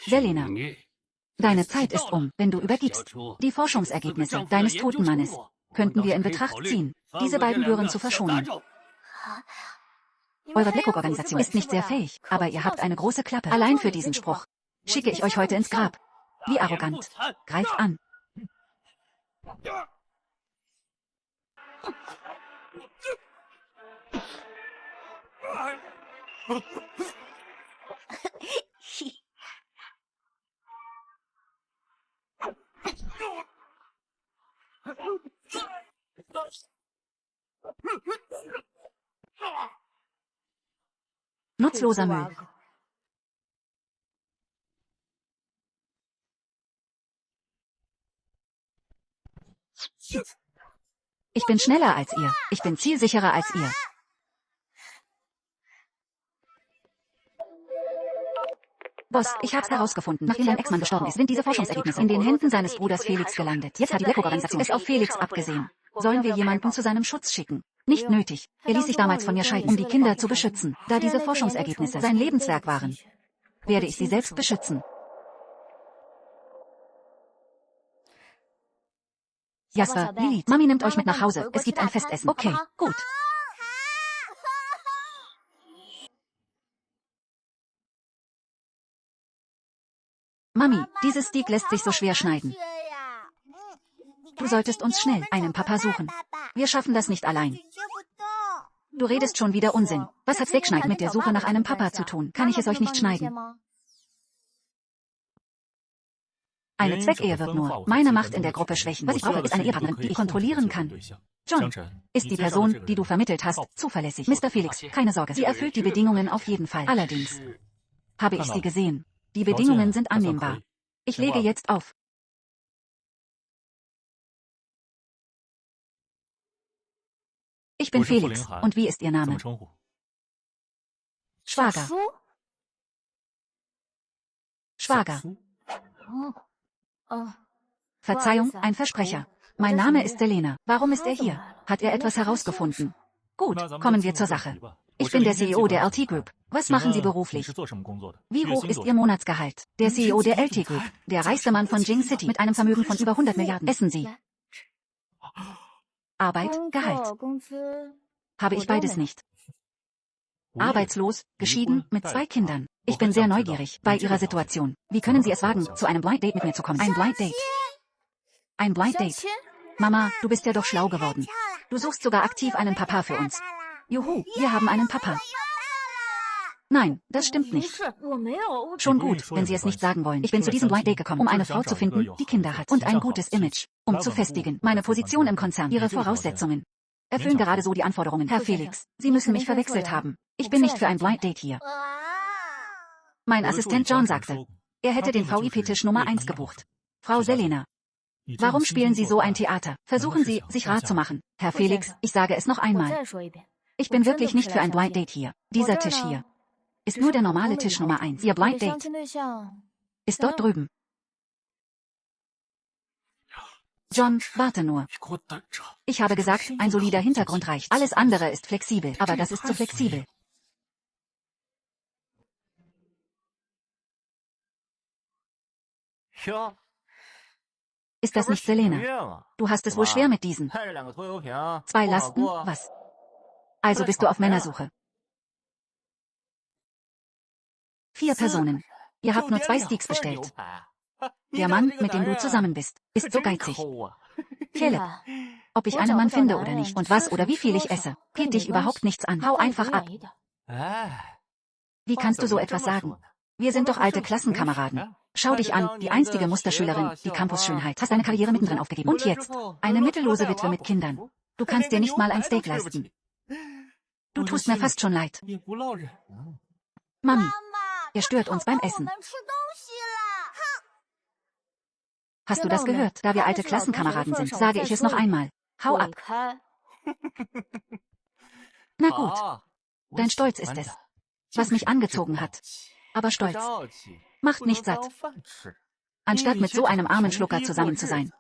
Selena, deine Zeit ist um, wenn du übergibst. Die Forschungsergebnisse deines toten Mannes könnten wir in Betracht ziehen, diese beiden Gören zu verschonen. Eure Blackhawk-Organisation ist nicht sehr fähig, aber ihr habt eine große Klappe. Allein für diesen Spruch schicke ich euch heute ins Grab. Wie arrogant. Greift an. Nutzloser Müll. Ich bin schneller als ihr. Ich bin zielsicherer als ihr. Boss, ich hab's herausgefunden. Nachdem dein Ex-Mann gestorben ist, sind diese Forschungsergebnisse in den Händen seines Bruders Felix gelandet. Jetzt hat die Blackhawk-Organisation es auf Felix abgesehen. Sollen wir jemanden zu seinem Schutz schicken? Nicht nötig. Er ließ sich damals von mir scheiden, um die Kinder zu beschützen. Da diese Forschungsergebnisse sein Lebenswerk waren, werde ich sie selbst beschützen. Jasper, Lilith, Mami nimmt euch mit nach Hause. Es gibt ein Festessen. Okay, gut. Mami, dieses Steak lässt sich so schwer schneiden. Du solltest uns schnell einen Papa suchen. Wir schaffen das nicht allein. Du redest schon wieder Unsinn. Was hat Wegschneiden mit der Suche nach einem Papa zu tun? Kann ich es euch nicht schneiden? Eine Zweckehe wird nur meine Macht in der Gruppe schwächen. Was ich brauche, ist eine Ehepartnerin, die ich kontrollieren kann. John, ist die Person, die du vermittelt hast, zuverlässig? Mr. Felix, keine Sorge. Sie erfüllt die Bedingungen auf jeden Fall. Allerdings habe ich sie gesehen. Die Bedingungen sind annehmbar. Ich lege jetzt auf. Ich bin Felix. Und wie ist Ihr Name? Schwager. Schwager. Verzeihung, ein Versprecher. Mein Name ist Selena. Warum ist er hier? Hat er etwas herausgefunden? Gut, kommen wir zur Sache. Ich bin der CEO der LT Group. Was machen Sie beruflich? Wie hoch ist Ihr Monatsgehalt? Der CEO der LT Group, der reichste Mann von Jing City mit einem Vermögen von über 100 Milliarden. Essen Sie. Arbeit, Gehalt. Habe ich beides nicht. Arbeitslos, geschieden, mit 2 Kindern. Ich bin sehr neugierig bei Ihrer Situation. Wie können Sie es wagen, zu einem Blind Date mit mir zu kommen? Ein Blind Date. Ein Blind Date. Mama, du bist ja doch schlau geworden. Du suchst sogar aktiv einen Papa für uns. Juhu, wir haben einen Papa. Nein, das stimmt nicht. Schon gut, wenn Sie es nicht sagen wollen. Ich bin zu diesem Blind Date gekommen, um eine Frau zu finden, die Kinder hat und ein gutes Image, um zu festigen. Meine Position im Konzern, Ihre Voraussetzungen erfüllen gerade so die Anforderungen. Herr Felix, Sie müssen mich verwechselt haben. Ich bin nicht für ein Blind Date hier. Mein Assistent John sagte, er hätte den VIP-Tisch Nummer 1 gebucht. Frau Selena, warum spielen Sie so ein Theater? Versuchen Sie, sich rar zu machen. Herr Felix, ich sage es noch einmal. Ich bin wirklich nicht für ein Blind Date hier. Dieser Tisch hier ist nur der normale Tisch Nummer 1. Ihr Blind Date ist dort drüben. John, warte nur. Ich habe gesagt, ein solider Hintergrund reicht. Alles andere ist flexibel, aber das ist zu flexibel. Ist das nicht Selena? Du hast es wohl schwer mit diesen 2 Lasten, was? Also bist du auf Männersuche. 4 Personen. Ihr habt nur 2 Steaks bestellt. Der Mann, mit dem du zusammen bist, ist so geizig. Caleb, ob ich einen Mann finde oder nicht und was oder wie viel ich esse, geht dich überhaupt nichts an. Hau einfach ab. Wie kannst du so etwas sagen? Wir sind doch alte Klassenkameraden. Schau dich an, die einstige Musterschülerin, die Campusschönheit. Hast deine Karriere mittendrin aufgegeben. Und jetzt? Eine mittellose Witwe mit Kindern. Du kannst dir nicht mal ein Steak leisten. Du tust mir fast schon leid. Mami, ihr stört uns beim Essen. Hast du das gehört? Da wir alte Klassenkameraden sind, sage ich es noch einmal. Hau ab. Na gut, dein Stolz ist es, was mich angezogen hat. Aber Stolz macht nicht satt. Anstatt mit so einem armen Schlucker zusammen zu sein,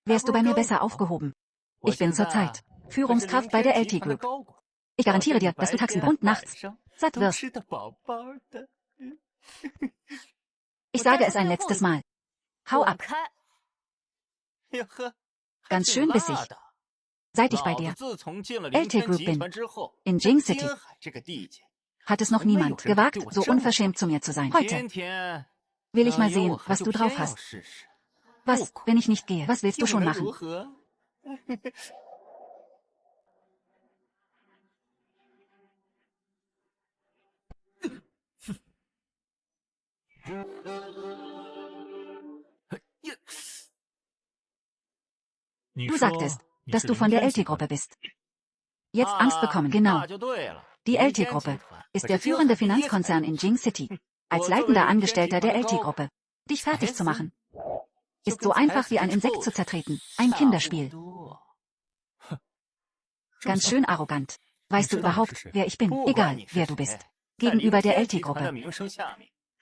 wärst du bei mir besser aufgehoben. Ich bin zurzeit Führungskraft bei der LT Group. Ich garantiere dir, dass du tagsüber und nachts satt wirst. Ich sage es ein letztes Mal. Hau ab. Ganz schön bissig. Seit ich bei der LT Group bin, in Jing City, hat es noch niemand gewagt, so unverschämt zu mir zu sein. Heute will ich mal sehen, was du drauf hast. Was, wenn ich nicht gehe? Was willst du schon machen? Du sagtest, dass du von der LT-Gruppe bist. Jetzt Angst bekommen, genau. Die LT-Gruppe ist der führende Finanzkonzern in Jing City. Als leitender Angestellter der LT-Gruppe. Dich fertig zu machen, ist so einfach wie ein Insekt zu zertreten. Ein Kinderspiel. Ganz schön arrogant. Weißt du überhaupt, wer ich bin? Egal, wer du bist. Gegenüber der LT-Gruppe.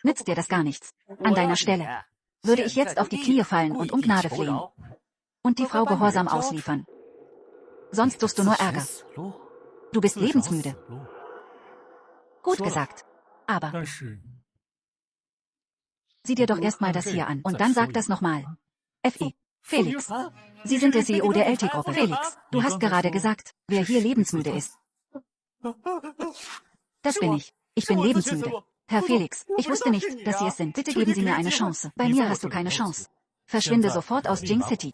Nützt dir das gar nichts. An deiner Stelle würde ich jetzt auf die Knie fallen und um Gnade flehen. Und die Frau gehorsam ausliefern. Sonst suchst du nur Ärger. Du bist lebensmüde. Gut gesagt. Aber sieh dir doch erstmal das hier an und dann sag das nochmal. FE. Felix. Sie sind der CEO der LT-Gruppe. Felix, du hast gerade gesagt, wer hier lebensmüde ist. Das bin ich. Ich bin lebensmüde. Herr Felix, ich wusste nicht, dass Sie es sind. Bitte geben Sie mir eine Chance. Bei mir hast du keine Chance. Verschwinde sofort aus Jing City.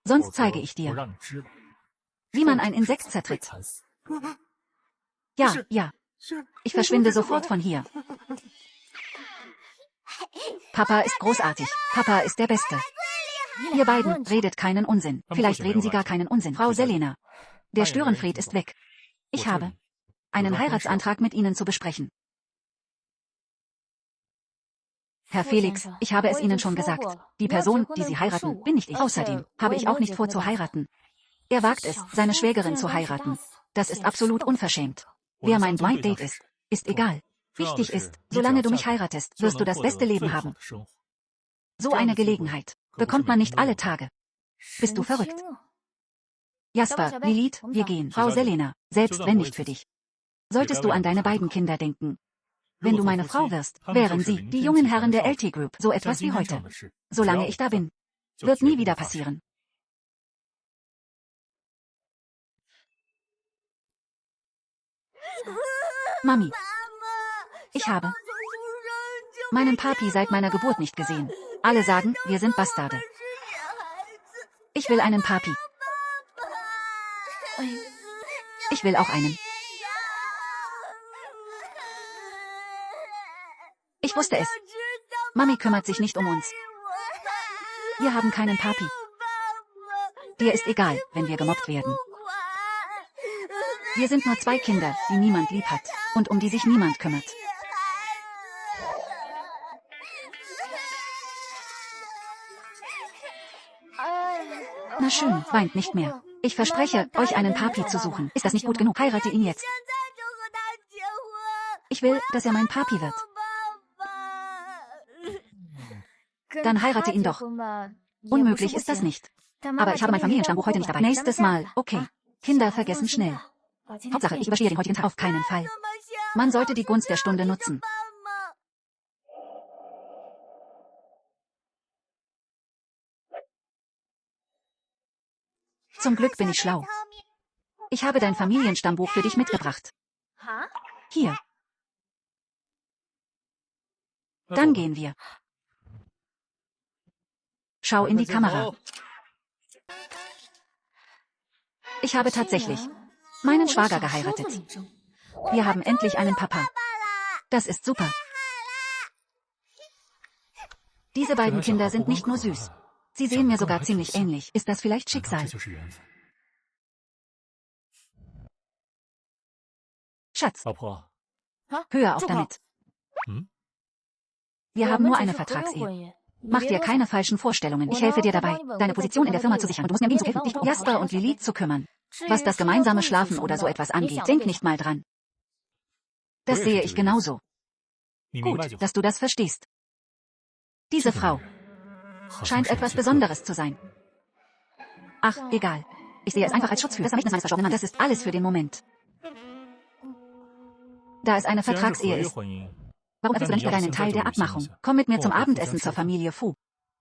Sonst zeige ich dir, wie man ein Insekt zertritt. Ja, ja. Ich verschwinde sofort von hier. Papa ist großartig. Papa ist der Beste. Ihr beiden redet keinen Unsinn. Vielleicht reden Sie gar keinen Unsinn. Frau Selena. Der Störenfried ist weg. Ich habe einen Heiratsantrag mit Ihnen zu besprechen. Herr Felix, ich habe es Ihnen schon gesagt. Die Person, die Sie heiraten, bin nicht ich. Außerdem habe ich auch nicht vor zu heiraten. Er wagt es, seine Schwägerin zu heiraten. Das ist absolut unverschämt. Wer mein Blind Date ist, ist egal. Wichtig ist, solange du mich heiratest, wirst du das beste Leben haben. So eine Gelegenheit bekommt man nicht alle Tage. Bist du verrückt? Jasper, Lilith, wir gehen. Frau Selena, selbst wenn nicht für dich. Solltest du an deine beiden Kinder denken. Wenn du meine Frau wirst, wären sie, die jungen Herren der LT Group, so etwas wie heute. Solange ich da bin, wird nie wieder passieren. Mami, ich habe meinen Papi seit meiner Geburt nicht gesehen. Alle sagen, wir sind Bastarde. Ich will einen Papi. Ich will auch einen. Ich wusste es. Mami kümmert sich nicht um uns. Wir haben keinen Papi. Dir ist egal, wenn wir gemobbt werden. Wir sind nur zwei Kinder, die niemand lieb hat und um die sich niemand kümmert. Na schön, weint nicht mehr. Ich verspreche, euch einen Papi zu suchen. Ist das nicht gut genug? Heirate ihn jetzt. Ich will, dass er mein Papi wird. Dann heirate ihn doch. Unmöglich ist das nicht. Aber ich habe mein Familienstammbuch heute nicht dabei. Nächstes Mal, okay. Kinder vergessen schnell. Hauptsache, ich überstehe den heutigen Tag auf keinen Fall. Man sollte die Gunst der Stunde nutzen. Zum Glück bin ich schlau. Ich habe dein Familienstammbuch für dich mitgebracht. Hier. Dann gehen wir. Schau in die Kamera. Ich habe tatsächlich meinen Schwager geheiratet. Wir haben endlich einen Papa. Das ist super. Diese beiden Kinder sind nicht nur süß. Sie sehen mir sogar ziemlich ähnlich. Ist das vielleicht Schicksal? Schatz. Hör auf damit. Wir haben nur eine Vertragsehe. Mach dir keine falschen Vorstellungen. Ich helfe dir dabei, deine Position in der Firma zu sichern. Und du musst mir am Gegenzug helfen, dich um Jasper und Lilith zu kümmern. Was das gemeinsame Schlafen oder so etwas angeht, denk nicht mal dran. Das sehe ich genauso. Gut, dass du das verstehst. Diese Frau scheint etwas Besonderes zu sein. Ach, egal. Ich sehe es einfach als Schutz für das Vermächtnis meines verstorbenen Mannes. Das ist alles für den Moment. Da es eine Vertragsehe ist, warum erfüllst du dann nicht mehr deinen Teil der Abmachung? Komm mit mir zum Abendessen zur Familie Fu.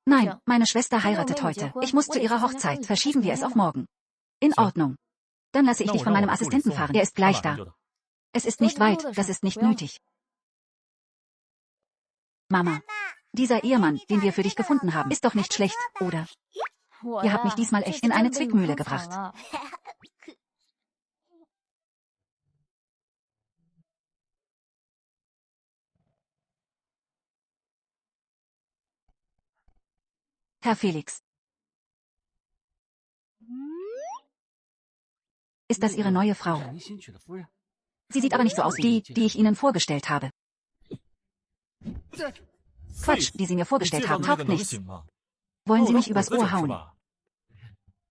Nein, meine Schwester heiratet heute. Ich muss zu ihrer Hochzeit. Verschieben wir es auf morgen. In Ordnung. Dann lasse ich dich von meinem Assistenten fahren. Er ist gleich da. Es ist nicht weit, das ist nicht nötig. Mama, dieser Ehemann, den wir für dich gefunden haben, ist doch nicht schlecht, oder? Ihr habt mich diesmal echt in eine Zwickmühle gebracht. Herr Felix. Ist das Ihre neue Frau? Sie sieht aber nicht so aus, die ich Ihnen vorgestellt habe. Quatsch, die Sie mir vorgestellt haben, taugt nichts. Wollen Sie mich übers Ohr hauen?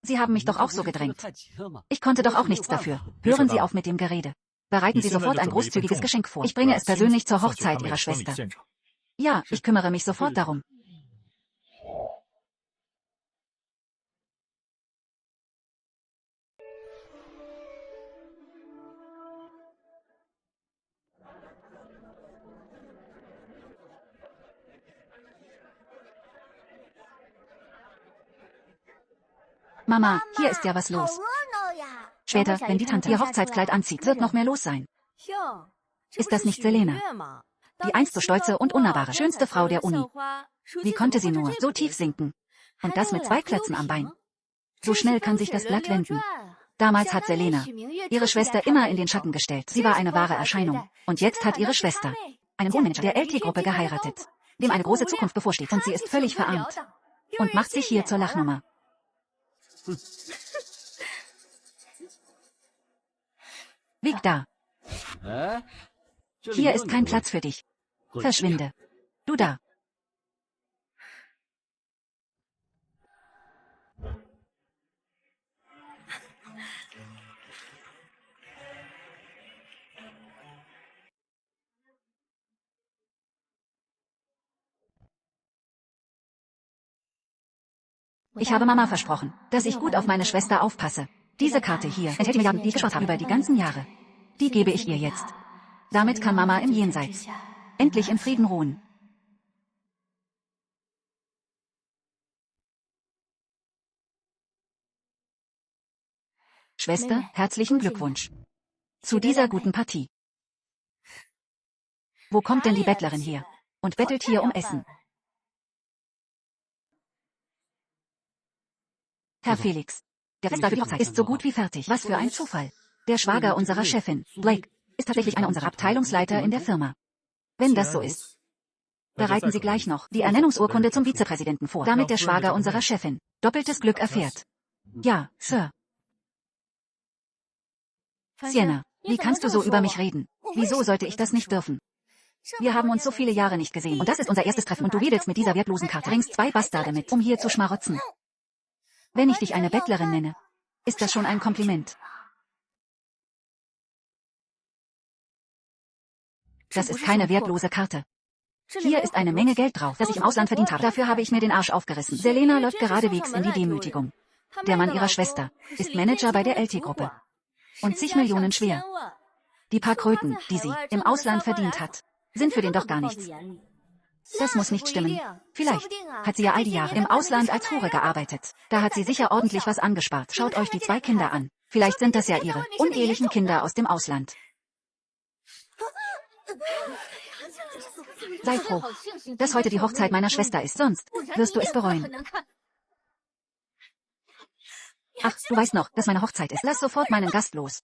Sie haben mich doch auch so gedrängt. Ich konnte doch auch nichts dafür. Hören Sie auf mit dem Gerede. Bereiten Sie sofort ein großzügiges Geschenk vor. Ich bringe es persönlich zur Hochzeit Ihrer Schwester. Ja, ich kümmere mich sofort darum. Mama, hier ist ja was los. Später, wenn die Tante ihr Hochzeitskleid anzieht, wird noch mehr los sein. Ist das nicht Selena? Die einst so stolze und unnahbare, schönste Frau der Uni. Wie konnte sie nur so tief sinken? Und das mit 2 Klötzen am Bein. So schnell kann sich das Blatt wenden. Damals hat Selena ihre Schwester immer in den Schatten gestellt. Sie war eine wahre Erscheinung. Und jetzt hat ihre Schwester einen Wohnmanager der LT-Gruppe geheiratet, dem eine große Zukunft bevorsteht. Und sie ist völlig verarmt. Und macht sich hier zur Lachnummer. Weg da. Hier ist kein Platz für dich. Verschwinde. Du da. Ich habe Mama versprochen, dass ich gut auf meine Schwester aufpasse. Diese Karte hier enthält die Milliarden, die ich gespart habe über die ganzen Jahre. Die gebe ich ihr jetzt. Damit kann Mama im Jenseits endlich in Frieden ruhen. Schwester, herzlichen Glückwunsch zu dieser guten Partie. Wo kommt denn die Bettlerin her? Und bettelt hier um Essen. Herr Felix, der Festsaal für die Hochzeit ist so gut wie fertig. Was für ein Zufall. Der Schwager unserer Chefin, Blake, ist tatsächlich einer unserer Abteilungsleiter in der Firma. Wenn das so ist, bereiten Sie gleich noch die Ernennungsurkunde zum Vizepräsidenten vor, damit der Schwager unserer Chefin doppeltes Glück erfährt. Ja, Sir. Sienna, wie kannst du so über mich reden? Wieso sollte ich das nicht dürfen? Wir haben uns so viele Jahre nicht gesehen. Und das ist unser erstes Treffen und du wedelst mit dieser wertlosen Karte. Bringst 2 Bastarde mit, um hier zu schmarotzen. Wenn ich dich eine Bettlerin nenne, ist das schon ein Kompliment. Das ist keine wertlose Karte. Hier ist eine Menge Geld drauf, das ich im Ausland verdient habe. Dafür habe ich mir den Arsch aufgerissen. Selena läuft geradewegs in die Demütigung. Der Mann ihrer Schwester ist Manager bei der LT-Gruppe. Und zig Millionen schwer. Die paar Kröten, die sie im Ausland verdient hat, sind für den doch gar nichts. Das muss nicht stimmen. Vielleicht hat sie ja all die Jahre im Ausland als Hure gearbeitet. Da hat sie sicher ordentlich was angespart. Schaut euch die 2 Kinder an. Vielleicht sind das ja ihre unehelichen Kinder aus dem Ausland. Sei froh, dass heute die Hochzeit meiner Schwester ist, sonst wirst du es bereuen. Ach, du weißt noch, dass meine Hochzeit ist. Lass sofort meinen Gast los.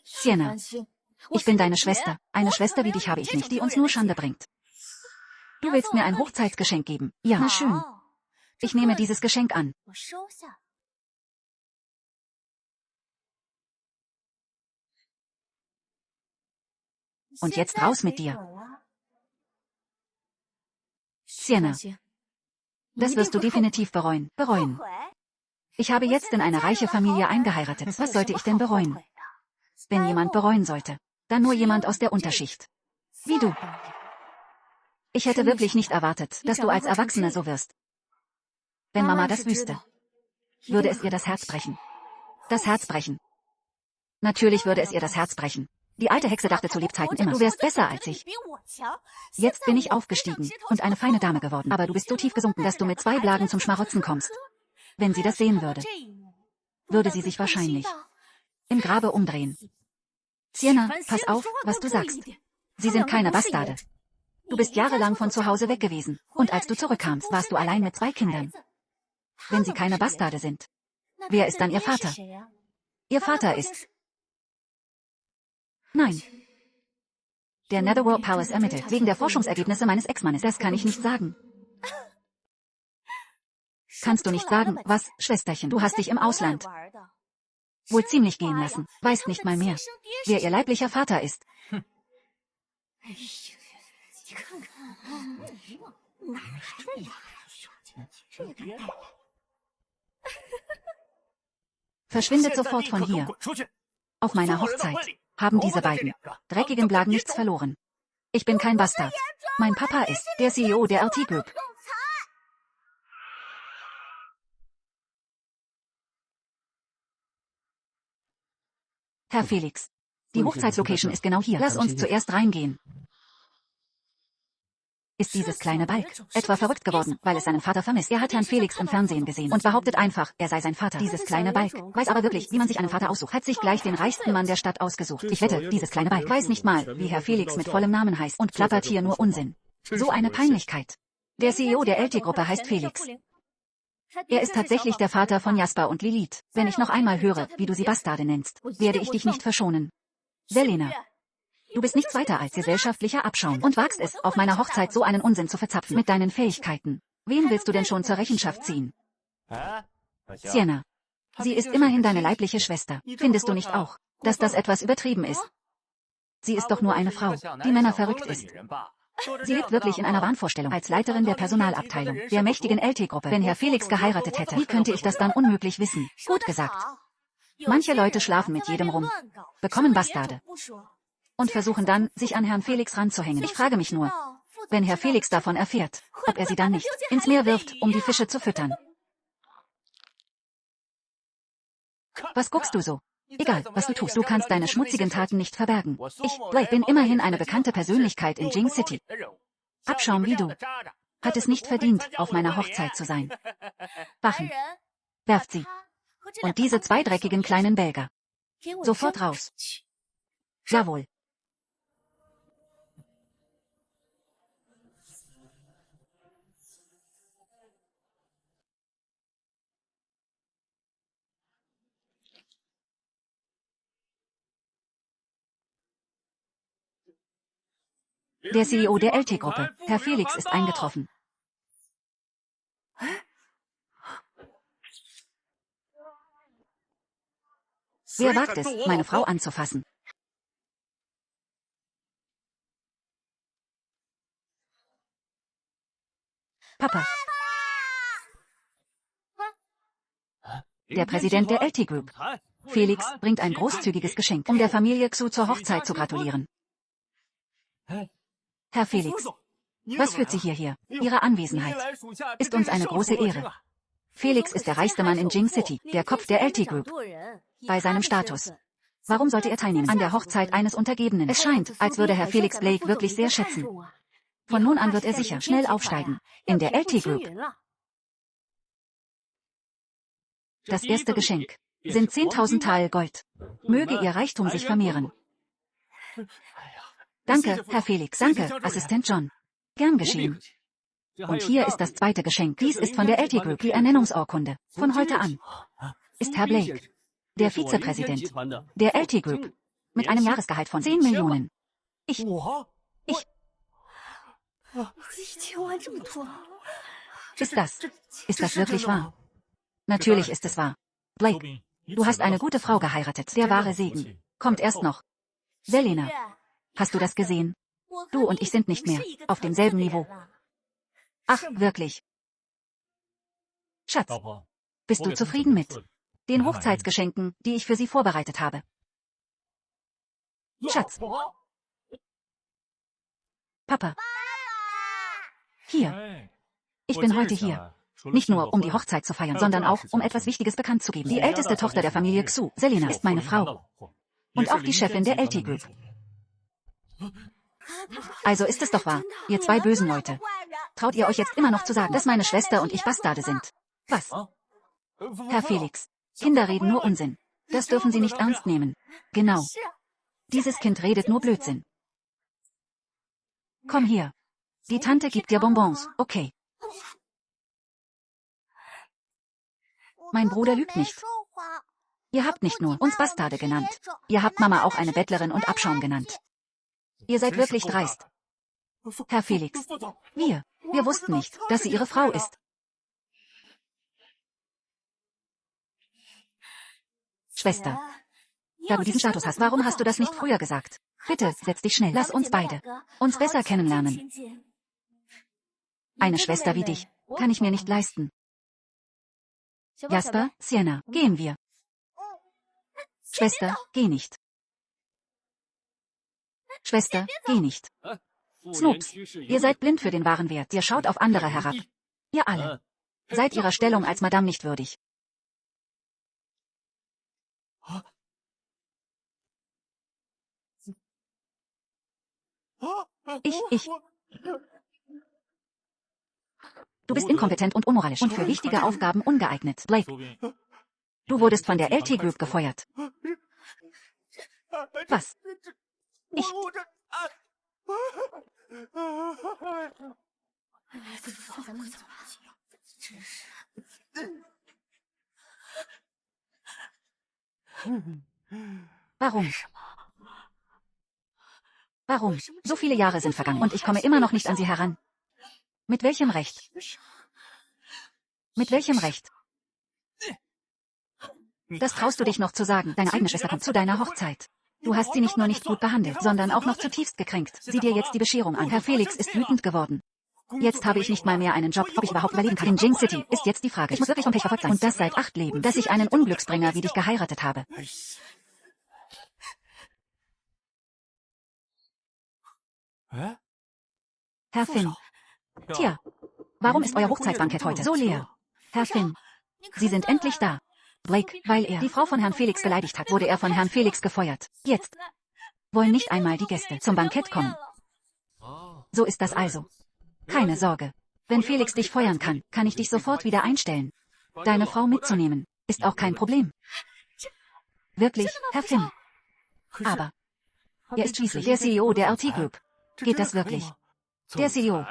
Sienna, ich bin deine Schwester. Eine Schwester wie dich habe ich nicht, die uns nur Schande bringt. Du willst mir ein Hochzeitsgeschenk geben? Ja, na schön. Ich nehme dieses Geschenk an. Und jetzt raus mit dir. Sienna, das wirst du definitiv bereuen. Ich habe jetzt in eine reiche Familie eingeheiratet. Was sollte ich denn bereuen? Wenn jemand bereuen sollte, dann nur jemand aus der Unterschicht. Wie du. Ich hätte wirklich nicht erwartet, dass du als Erwachsene so wirst. Wenn Mama das wüsste, würde es ihr das Herz brechen. Das Herz brechen. Natürlich würde es ihr das Herz brechen. Die alte Hexe dachte zu Lebzeiten immer, du wärst besser als ich. Jetzt bin ich aufgestiegen und eine feine Dame geworden. Aber du bist so tief gesunken, dass du mit 2 Blagen zum Schmarotzen kommst. Wenn sie das sehen würde, würde sie sich wahrscheinlich im Grabe umdrehen. Sienna, pass auf, was du sagst. Sie sind keine Bastarde. Du bist jahrelang von zu Hause weg gewesen. Und als du zurückkamst, warst du allein mit 2 Kindern. Wenn sie keine Bastarde sind, wer ist dann ihr Vater? Ihr Vater ist... Nein. Der Netherworld Palace ermittelt wegen der Forschungsergebnisse meines Ex-Mannes. Das kann ich nicht sagen. Kannst du nicht sagen, was, Schwesterchen, du hast dich im Ausland wohl ziemlich gehen lassen, weißt nicht mal mehr, wer ihr leiblicher Vater ist. Verschwindet sofort von hier. Auf meiner Hochzeit haben diese beiden dreckigen Blagen nichts verloren. Ich bin kein Bastard. Mein Papa ist der CEO der LT Group. Herr Felix, die Hochzeitslocation ist genau hier. Lass uns zuerst reingehen. Ist dieses kleine Balk etwa verrückt geworden, weil es seinen Vater vermisst? Er hat Herrn Felix im Fernsehen gesehen und behauptet einfach, er sei sein Vater. Dieses kleine Balk weiß aber wirklich, wie man sich einen Vater aussucht. Hat sich gleich den reichsten Mann der Stadt ausgesucht. Ich wette, dieses kleine Balk weiß nicht mal, wie Herr Felix mit vollem Namen heißt und plappert hier nur Unsinn. So eine Peinlichkeit. Der CEO der LT-Gruppe heißt Felix. Er ist tatsächlich der Vater von Jasper und Lilith. Wenn ich noch einmal höre, wie du sie Bastarde nennst, werde ich dich nicht verschonen. Selena, du bist nichts weiter als gesellschaftlicher Abschaum und wagst es, auf meiner Hochzeit so einen Unsinn zu verzapfen mit deinen Fähigkeiten. Wen willst du denn schon zur Rechenschaft ziehen? Sienna, sie ist immerhin deine leibliche Schwester. Findest du nicht auch, dass das etwas übertrieben ist? Sie ist doch nur eine Frau, die Männer verrückt ist. Sie lebt wirklich in einer Wahnvorstellung als Leiterin der Personalabteilung der mächtigen LT-Gruppe. Wenn Herr Felix geheiratet hätte, wie könnte ich das dann unmöglich wissen? Gut gesagt. Manche Leute schlafen mit jedem rum, bekommen Bastarde und versuchen dann, sich an Herrn Felix ranzuhängen. Ich frage mich nur, wenn Herr Felix davon erfährt, ob er sie dann nicht ins Meer wirft, um die Fische zu füttern. Was guckst du so? Egal, was du tust, du kannst deine schmutzigen Taten nicht verbergen. Ich, Blake, bin immerhin eine bekannte Persönlichkeit in Jing City. Abschaum wie du. Hat es nicht verdient, auf meiner Hochzeit zu sein. Wachen. Werft sie. Und diese 2 dreckigen kleinen Belger. Sofort raus. Jawohl. Der CEO der LT-Gruppe, Herr Felix, ist eingetroffen. Wer wagt es, meine Frau anzufassen? Papa. Der Präsident der LT Group. Felix bringt ein großzügiges Geschenk, um der Familie Xu zur Hochzeit zu gratulieren. Herr Felix, was führt Sie hierher? Ihre Anwesenheit ist uns eine große Ehre. Felix ist der reichste Mann in Jing City, der Kopf der LT Group. Bei seinem Status. Warum sollte er teilnehmen an der Hochzeit eines Untergebenen? Es scheint, als würde Herr Felix Blake wirklich sehr schätzen. Von nun an wird er sicher schnell aufsteigen. In der LT Group. Das erste Geschenk sind 10.000 Tal Gold. Möge Ihr Reichtum sich vermehren. Danke, Herr Felix. Danke, Assistent John. Gern geschehen. Und hier ist das zweite Geschenk. Dies ist von der LT Group, die Ernennungsurkunde. Von heute an ist Herr Blake der Vizepräsident der LT Group mit einem Jahresgehalt von 10 Millionen. Ist das wirklich wahr? Natürlich ist es wahr. Blake, du hast eine gute Frau geheiratet. Der wahre Segen kommt erst noch. Selena, hast du das gesehen? Du und ich sind nicht mehr auf demselben Niveau. Ach, wirklich. Schatz, bist du zufrieden mit den Hochzeitsgeschenken, die ich für Sie vorbereitet habe? Schatz. Papa. Hier. Ich bin heute hier. Nicht nur, um die Hochzeit zu feiern, sondern auch, um etwas Wichtiges bekannt zu geben. Die älteste Tochter der Familie Xu, Selena, ist meine Frau. Und auch die Chefin der LT Group. Also ist es doch wahr, ihr zwei bösen Leute. Traut ihr euch jetzt immer noch zu sagen, dass meine Schwester und ich Bastarde sind? Was? Herr Felix, Kinder reden nur Unsinn. Das dürfen Sie nicht ernst nehmen. Genau. Dieses Kind redet nur Blödsinn. Komm hier. Die Tante gibt dir Bonbons, okay. Mein Bruder lügt nicht. Ihr habt nicht nur uns Bastarde genannt. Ihr habt Mama auch eine Bettlerin und Abschaum genannt. Ihr seid wirklich dreist. Herr Felix, wir wussten nicht, dass sie Ihre Frau ist. Schwester, da du diesen Status hast, warum hast du das nicht früher gesagt? Bitte, setz dich schnell, lass uns beide uns besser kennenlernen. Eine Schwester wie dich kann ich mir nicht leisten. Jasper, Sienna, gehen wir. Schwester, geh nicht. Schwester, geh nicht. Snoops, ihr seid blind für den wahren Wert. Ihr schaut auf andere herab. Ihr alle seid ihrer Stellung als Madame nicht würdig. Ich. Du bist inkompetent und unmoralisch und für wichtige Aufgaben ungeeignet. Blake, du wurdest von der LT Group gefeuert. Was? Ich. Warum? Warum? So viele Jahre sind vergangen und ich komme immer noch nicht an sie heran. Mit welchem Recht? Mit welchem Recht? Das traust du dich noch zu sagen. Deine eigene Schwester kommt zu deiner Hochzeit. Du hast sie nicht nur nicht gut behandelt, sondern auch noch zutiefst gekränkt. Sieh dir jetzt die Bescherung an. Herr Felix ist wütend geworden. Jetzt habe ich nicht mal mehr einen Job. Ob ich überhaupt überleben kann in Jing City, ist jetzt die Frage. Ich muss wirklich vom Pech verfolgt sein. Und das seit 8 Leben, dass ich einen Unglücksbringer wie dich geheiratet habe. Herr Finn. Tja, warum ist euer Hochzeitsbankett heute so leer? Herr Finn, Sie sind endlich da. Blake, weil er die Frau von Herrn Felix beleidigt hat, wurde er von Herrn Felix gefeuert. Jetzt wollen nicht einmal die Gäste zum Bankett kommen. So ist das also. Keine Sorge. Wenn Felix dich feuern kann, kann ich dich sofort wieder einstellen. Deine Frau mitzunehmen, ist auch kein Problem. Wirklich, Herr Finn. Aber er ist schließlich der CEO der LT Group. Geht das wirklich? Der CEO.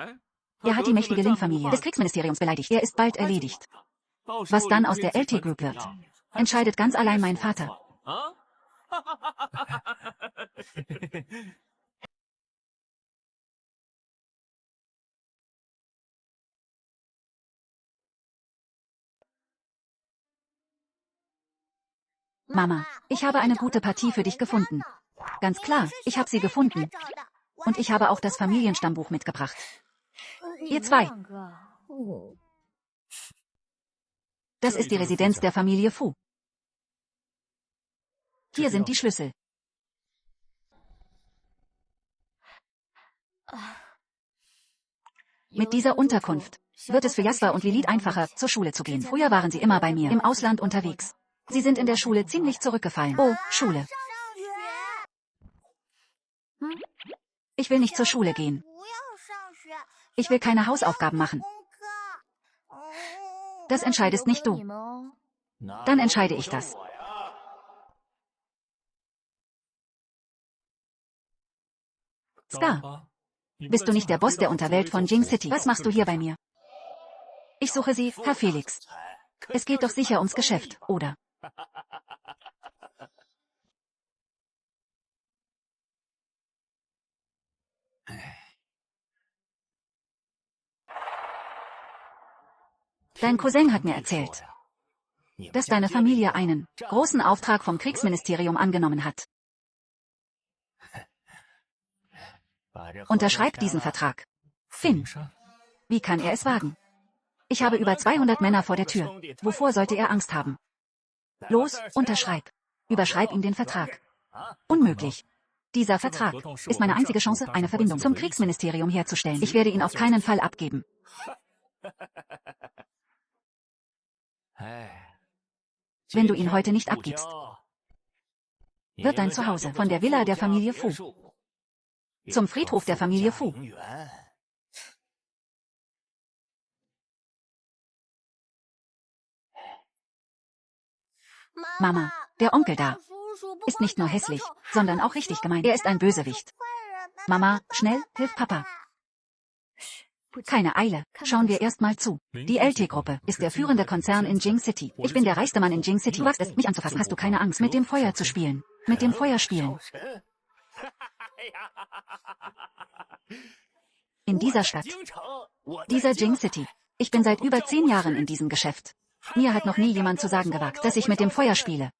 Er hat die mächtige Lin-Familie des Kriegsministeriums beleidigt. Er ist bald erledigt. Was dann aus der LT Group wird, entscheidet ganz allein mein Vater. Mama, ich habe eine gute Partie für dich gefunden. Ganz klar, ich habe sie gefunden. Und ich habe auch das Familienstammbuch mitgebracht. Ihr zwei. Das ist die Residenz der Familie Fu. Hier sind die Schlüssel. Mit dieser Unterkunft wird es für Jasper und Lilith einfacher, zur Schule zu gehen. Früher waren sie immer bei mir im Ausland unterwegs. Sie sind in der Schule ziemlich zurückgefallen. Oh, Schule. Ich will nicht zur Schule gehen. Ich will keine Hausaufgaben machen. Das entscheidest nicht du. Dann entscheide ich das. Scar, bist du nicht der Boss der Unterwelt von Jing City? Was machst du hier bei mir? Ich suche Sie, Herr Felix. Es geht doch sicher ums Geschäft, oder? Dein Cousin hat mir erzählt, dass deine Familie einen großen Auftrag vom Kriegsministerium angenommen hat. Unterschreib diesen Vertrag. Finn. Wie kann er es wagen? Ich habe über 200 Männer vor der Tür. Wovor sollte er Angst haben? Los, unterschreib. Überschreib ihm den Vertrag. Unmöglich. Dieser Vertrag ist meine einzige Chance, eine Verbindung zum Kriegsministerium herzustellen. Ich werde ihn auf keinen Fall abgeben. Wenn du ihn heute nicht abgibst, wird dein Zuhause von der Villa der Familie Fu zum Friedhof der Familie Fu. Mama, der Onkel da ist nicht nur hässlich, sondern auch richtig gemein. Er ist ein Bösewicht. Mama, schnell, hilf Papa. Keine Eile, schauen wir erst mal zu. Die LT-Gruppe ist der führende Konzern in Jing City. Ich bin der reichste Mann in Jing City. Du wagst es, mich anzufassen. Hast du keine Angst, mit dem Feuer zu spielen? Mit dem Feuer spielen. In dieser Stadt. Dieser Jing City. Ich bin seit über 10 Jahren in diesem Geschäft. Mir hat noch nie jemand zu sagen gewagt, dass ich mit dem Feuer spiele.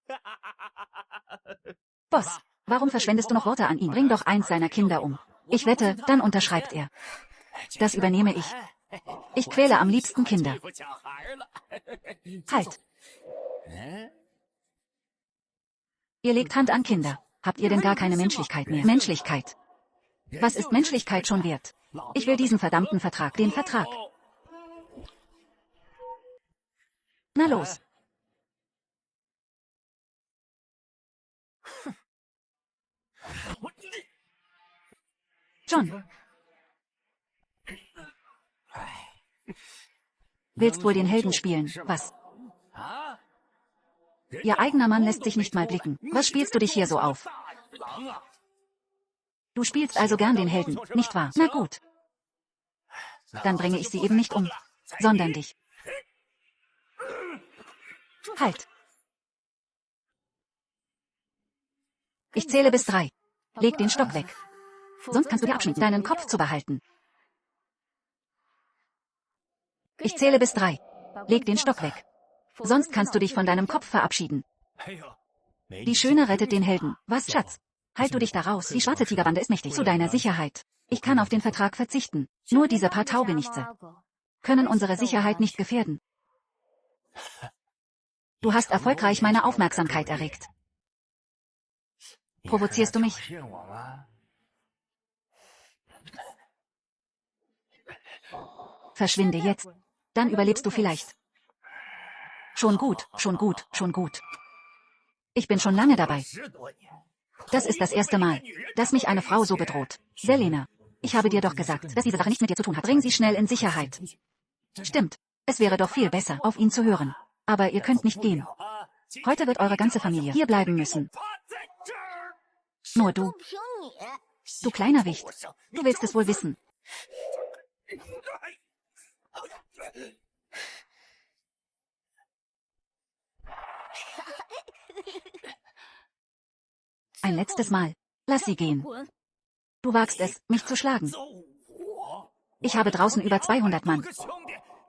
Boss, warum verschwendest du noch Worte an ihn? Bring doch eins seiner Kinder um. Ich wette, dann unterschreibt er. Das übernehme ich. Ich quäle am liebsten Kinder. Halt. Ihr legt Hand an Kinder. Habt ihr denn gar keine Menschlichkeit mehr? Menschlichkeit. Was ist Menschlichkeit schon wert? Ich will diesen verdammten Vertrag. Den Vertrag. Na los. John. Willst wohl den Helden spielen, was? Ihr eigener Mann lässt sich nicht mal blicken. Was spielst du dich hier so auf? Du spielst also gern den Helden, nicht wahr? Na gut. Dann bringe ich sie eben nicht um, sondern dich. Halt. Ich zähle bis 3. Leg den Stock weg. Sonst kannst du dir abschminken, deinen Kopf zu behalten. Ich zähle bis 3. Leg den Stock weg. Sonst kannst du dich von deinem Kopf verabschieden. Die Schöne rettet den Helden. Was, Schatz? Halt du dich da raus. Die schwarze Tigerbande ist mächtig. Zu deiner Sicherheit. Ich kann auf den Vertrag verzichten. Nur diese paar Taugenichtse können unsere Sicherheit nicht gefährden. Du hast erfolgreich meine Aufmerksamkeit erregt. Provozierst du mich? Verschwinde jetzt. Dann überlebst du vielleicht. Schon gut, schon gut, schon gut. Ich bin schon lange dabei. Das ist das erste Mal, dass mich eine Frau so bedroht. Selena, ich habe dir doch gesagt, dass diese Sache nichts mit dir zu tun hat. Bring sie schnell in Sicherheit. Stimmt. Es wäre doch viel besser, auf ihn zu hören. Aber ihr könnt nicht gehen. Heute wird eure ganze Familie hier bleiben müssen. Nur du. Du kleiner Wicht. Du willst es wohl wissen. Ein letztes Mal. Lass sie gehen. Du wagst es, mich zu schlagen. Ich habe draußen über 200 Mann.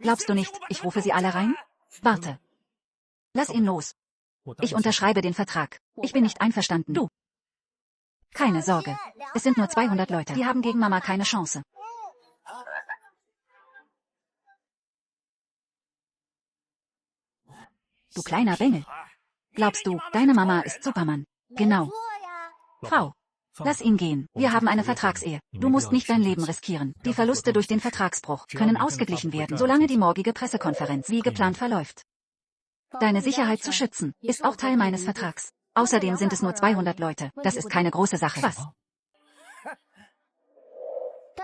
Glaubst du nicht, ich rufe sie alle rein? Warte. Lass ihn los. Ich unterschreibe den Vertrag. Ich bin nicht einverstanden. Du. Keine Sorge. Es sind nur 200 Leute. Die haben gegen Mama keine Chance. Du kleiner Bengel. Glaubst du, deine Mama ist Superman? Genau. Frau. Lass ihn gehen. Wir haben eine Vertragsehe. Du musst nicht dein Leben riskieren. Die Verluste durch den Vertragsbruch können ausgeglichen werden, solange die morgige Pressekonferenz wie geplant verläuft. Deine Sicherheit zu schützen, ist auch Teil meines Vertrags. Außerdem sind es nur 200 Leute. Das ist keine große Sache. Was?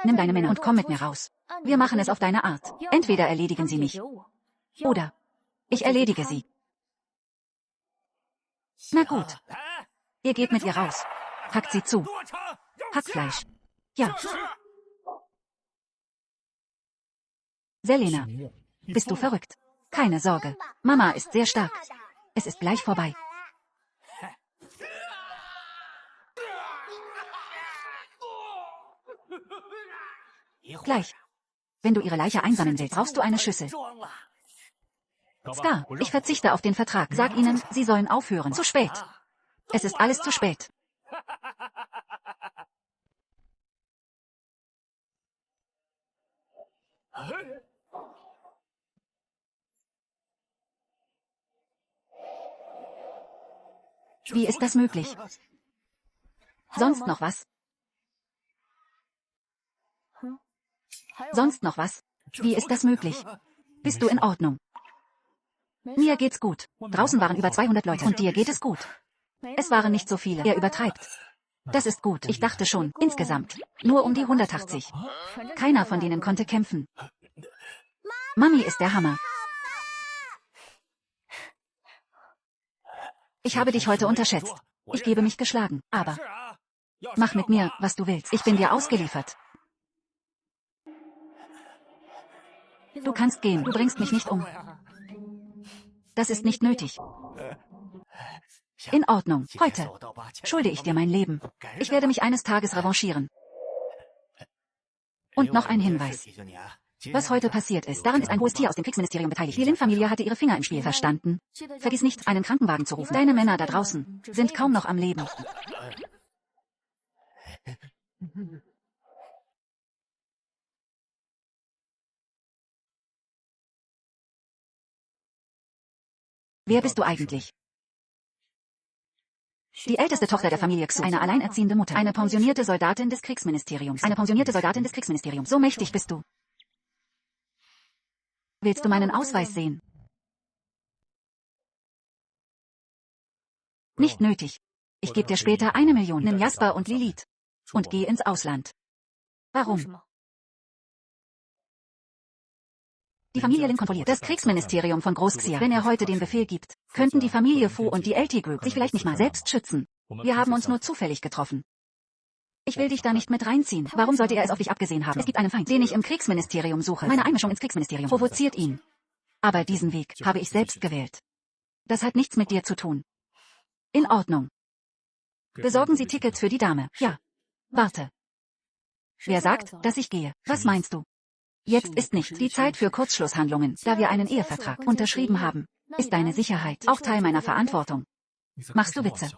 Nimm deine Männer und komm mit mir raus. Wir machen es auf deine Art. Entweder erledigen sie mich. Oder ich erledige sie. Na gut. Ihr geht mit ihr raus. Hackt sie zu. Hackfleisch. Ja. Selena. Bist du verrückt? Keine Sorge. Mama ist sehr stark. Es ist gleich vorbei. Gleich. Wenn du ihre Leiche einsammeln willst, brauchst du eine Schüssel. Scar, ich verzichte auf den Vertrag. Sag ihnen, sie sollen aufhören. Zu spät. Es ist alles zu spät. Wie ist das möglich? Sonst noch was? Sonst noch was? Wie ist das möglich? Bist du in Ordnung? Mir geht's gut. Draußen waren über 200 Leute. Und dir geht es gut? Es waren nicht so viele. Er übertreibt. Das ist gut. Ich dachte schon, insgesamt. Nur um die 180. Keiner von denen konnte kämpfen. Mami ist der Hammer. Ich habe dich heute unterschätzt. Ich gebe mich geschlagen. Aber mach mit mir, was du willst. Ich bin dir ausgeliefert. Du kannst gehen. Du bringst mich nicht um. Das ist nicht nötig. In Ordnung. Heute schulde ich dir mein Leben. Ich werde mich eines Tages revanchieren. Und noch ein Hinweis. Was heute passiert ist, daran ist ein hohes Tier aus dem Kriegsministerium beteiligt. Die Lin-Familie hatte ihre Finger im Spiel. Verstanden? Vergiss nicht, einen Krankenwagen zu rufen. Deine Männer da draußen sind kaum noch am Leben. Wer bist du eigentlich? Die älteste Tochter der Familie Xu, eine alleinerziehende Mutter, eine pensionierte Soldatin des Kriegsministeriums. Eine pensionierte Soldatin des Kriegsministeriums. So mächtig bist du. Willst du meinen Ausweis sehen? Nicht nötig. Ich gebe dir später 1 Million. Nimm Jasper und Lilith. Und geh ins Ausland. Warum? Die Familie Lin kontrolliert das Kriegsministerium von Großxia. Wenn er heute den Befehl gibt, könnten die Familie Fu und die LT Group sich vielleicht nicht mal selbst schützen. Wir haben uns nur zufällig getroffen. Ich will dich da nicht mit reinziehen. Warum sollte er es auf dich abgesehen haben? Es gibt einen Feind, den ich im Kriegsministerium suche. Meine Einmischung ins Kriegsministerium provoziert ihn. Aber diesen Weg habe ich selbst gewählt. Das hat nichts mit dir zu tun. In Ordnung. Besorgen Sie Tickets für die Dame. Ja. Warte. Wer sagt, dass ich gehe? Was meinst du? Jetzt ist nicht die Zeit für Kurzschlusshandlungen, da wir einen Ehevertrag unterschrieben haben. Ist deine Sicherheit auch Teil meiner Verantwortung? Machst du Witze?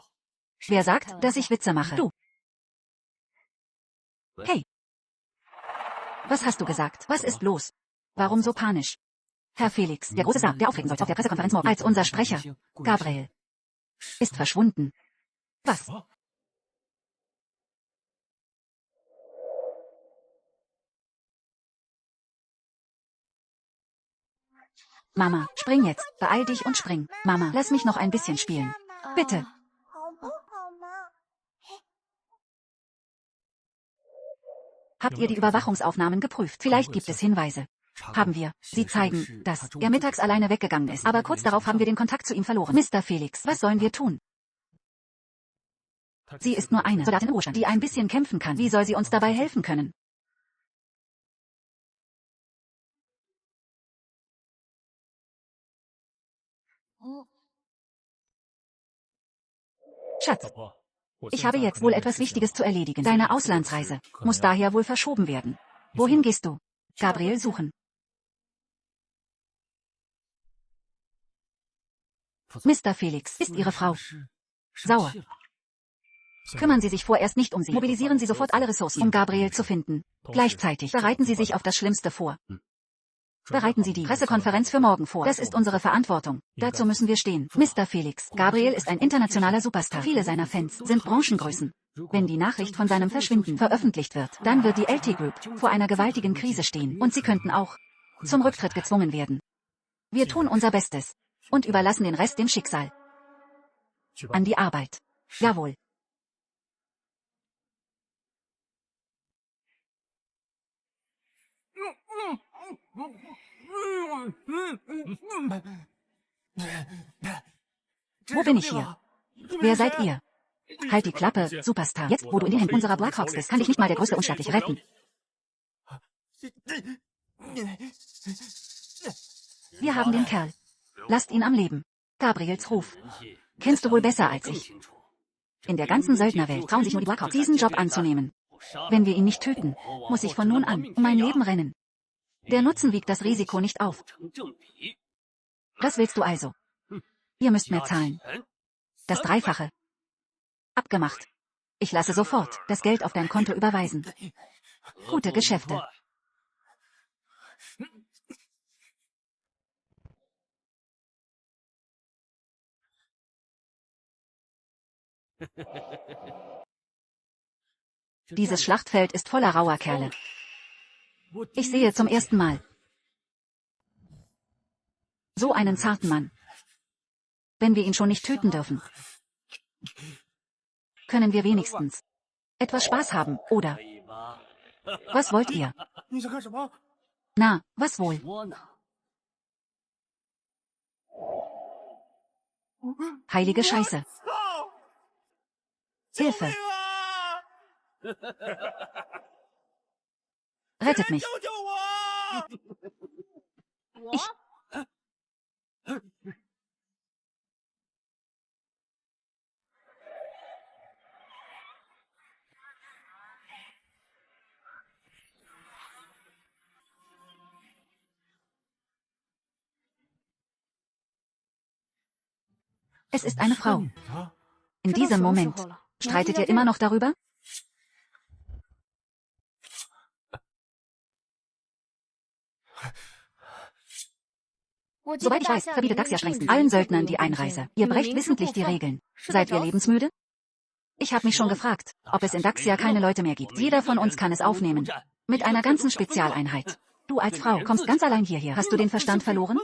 Wer sagt, dass ich Witze mache? Du. Hey. Was hast du gesagt? Was ist los? Warum so panisch? Herr Felix, der große Saar, der auftreten sollte auf der Pressekonferenz morgen als unser Sprecher, Gabriel, ist verschwunden. Was? Mama, spring jetzt. Beeil dich und spring. Mama, lass mich noch ein bisschen spielen. Bitte. Habt ihr die Überwachungsaufnahmen geprüft? Vielleicht gibt es Hinweise. Haben wir. Sie zeigen, dass er mittags alleine weggegangen ist. Aber kurz darauf haben wir den Kontakt zu ihm verloren. Mr. Felix, was sollen wir tun? Sie ist nur eine Soldatin im Ruhestand, die ein bisschen kämpfen kann. Wie soll sie uns dabei helfen können? Schatz, ich habe jetzt wohl etwas Wichtiges zu erledigen. Deine Auslandsreise muss daher wohl verschoben werden. Wohin gehst du? Gabriel suchen. Mr. Felix, ist Ihre Frau sauer? Kümmern Sie sich vorerst nicht um sie. Mobilisieren Sie sofort alle Ressourcen, um Gabriel zu finden. Gleichzeitig bereiten Sie sich auf das Schlimmste vor. Bereiten Sie die Pressekonferenz für morgen vor. Das ist unsere Verantwortung. Dazu müssen wir stehen. Mr. Felix, Gabriel ist ein internationaler Superstar. Viele seiner Fans sind Branchengrößen. Wenn die Nachricht von seinem Verschwinden veröffentlicht wird, dann wird die LT Group vor einer gewaltigen Krise stehen. Und sie könnten auch zum Rücktritt gezwungen werden. Wir tun unser Bestes und überlassen den Rest dem Schicksal. An die Arbeit. Jawohl. Wo bin ich hier? Wer seid ihr? Halt die Klappe, Superstar. Jetzt, wo du in den Händen unserer Blackhawks bist, kann dich nicht mal der größte Unsterbliche retten. Wir haben den Kerl. Lasst ihn am Leben. Gabriels Ruf kennst du wohl besser als ich. In der ganzen Söldnerwelt trauen sich nur die Blackhawks, diesen Job anzunehmen. Wenn wir ihn nicht töten, muss ich von nun an um mein Leben rennen. Der Nutzen wiegt das Risiko nicht auf. Was willst du also? Ihr müsst mehr zahlen. Das Dreifache. Abgemacht. Ich lasse sofort das Geld auf dein Konto überweisen. Gute Geschäfte. Dieses Schlachtfeld ist voller rauer Kerle. Ich sehe zum ersten Mal so einen zarten Mann. Wenn wir ihn schon nicht töten dürfen, können wir wenigstens etwas Spaß haben, oder? Was wollt ihr? Na, was wohl? Heilige Scheiße. Hilfe. Rettet mich. Ich. Es ist eine Frau. In diesem Moment. Streitet ihr immer noch darüber? Soweit ich weiß, verbietet Daxia strengstens allen Söldnern die Einreise. Ihr brecht wissentlich die Regeln. Seid ihr lebensmüde? Ich habe mich schon gefragt, ob es in Daxia keine Leute mehr gibt. Jeder von uns kann es aufnehmen. Mit einer ganzen Spezialeinheit. Du als Frau kommst ganz allein hierher. Hast du den Verstand verloren?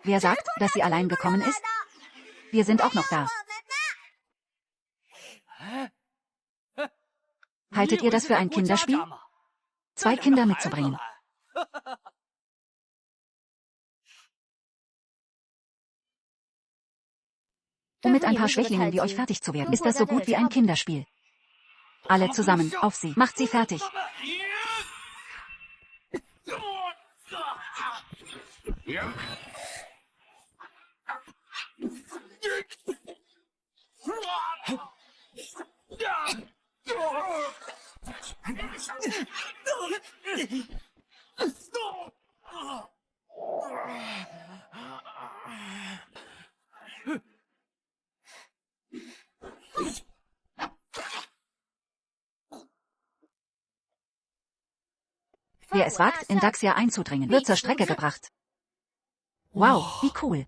Wer sagt, dass sie allein gekommen ist? Wir sind auch noch da. Haltet ihr das für ein Kinderspiel? 2 Kinder mitzubringen. Um mit ein paar Schwächlingen wie euch fertig zu werden, ist das so gut wie ein Kinderspiel. Alle zusammen, auf sie. Macht sie fertig. Wer es wagt, in Daxia einzudringen, wird zur Strecke gebracht. Wow, wie cool.